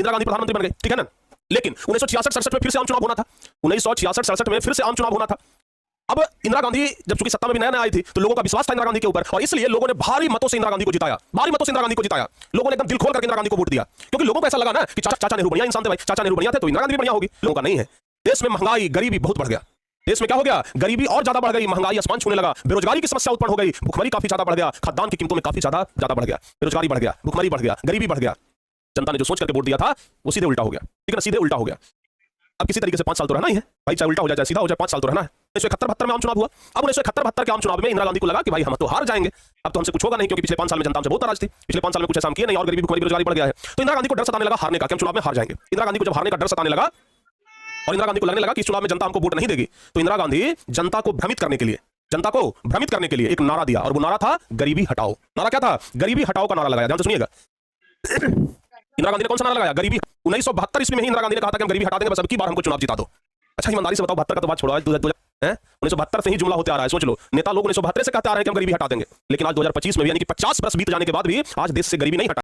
इंदिरा गांधी प्रधानमंत्री बन गई, ठीक है ना। लेकिन 1966-67 में फिर से आम चुनाव होना था, 1966-67 में फिर से आम चुनाव होना था। अब इंदिरा गांधी जब चूंकि सत्ता में भी नया नया आई थी तो लोगों का विश्वास था इंदिरा गांधी के ऊपर, और इसलिए लोगों ने भारी मतों से इंदिरा गांधी को जिताया, भारी मतों से इंदिरा गांधी को जिताया। लोगों ने एकदम दिल खोल करके इंदिरा गांधी को वोट दिया, क्योंकि लोगों को ऐसा लगा ना कि चाचा नेहरू बढ़िया इंसान थे भाई, चाचा नेहरू बढ़िया थे तो इंदिरा गांधी भी बढ़िया होगी। लोगों का नहीं है। देश में महंगाई गरीबी बहुत बढ़ गया, देश में क्या हो गया, गरीबी और ज्यादा बढ़ गई, महंगाई आसमान छूने लगा, बेरोजगारी की समस्या उत्पन्न हो गई, भुखमरी काफी ज्यादा बढ़ गया, खाद्यान्न की कीमतों में काफी ज्यादा बढ़ गया, बेरोजगारी बढ़ गया, भुखमरी बढ़ गया, गरीबी बढ़ गया। जनता ने जो सोच करके वोट दिया था वो सीधे उल्टा हो गया, ठीक है ना, सीधे उल्टा हो गया। अब किसी तरीके से 5 साल तो रहना ही है भाई, चाहे उल्टा हो जाए चाहे सीधा हो जाए, 5 साल तो रहना है। 1971-72 में आम चुनाव हुआ। अब 1971-72 के आम चुनाव में इंदिरा गांधी को लगा कि भाई हम तो हार जाएंगे, अब तो हमसे कुछ होगा नहीं, क्योंकि पिछले 5 साल में जनता हमसे बहुत नाराज थी, पिछले 5 साल में कुछ ऐसा हम किए नहीं और गरीबी भुखमरी बेरोजगारी बढ़ गया है। तो इंदिरा गांधी को डर सताने लगा हारने का, कि हम चुनाव में हार जाएंगे। इंदिरा गांधी को जब हारने का डर सताने लगा और इंदिरा गांधी को लगने लगा कि इस चुनाव में जनता हमको वोट नहीं देगी, तो इंदिरा गांधी जनता को भ्रमित करने के लिए एक नारा दिया, और वो नारा था गरीबी हटाओ। नारा क्या था? गरीबी हटाओ का नारा लगाया। ध्यान से सुनिएगा। इंदिरा गांधी ने कौन सा नारा लगाया? गरीबी। 1972 ईस्वी में ही इंदिरा गांधी ने कहा था कि हम गरीबी हटा देंगे, बस अब की बार हमको चुनाव जिता दो। अच्छा ईमानदारी से बताओ, 72 का तो बात छोड़ो, आज 1972 से ही जुमला होते आ रहा है। सोच लो, नेता लोग 1972 से कहते आ रहे हैं कि हम गरीबी हटा देंगे, लेकिन आज 2025 में भी, यानी कि 50 वर्ष बीत जाने के बाद भी आज देश से गरीबी नहीं हटा।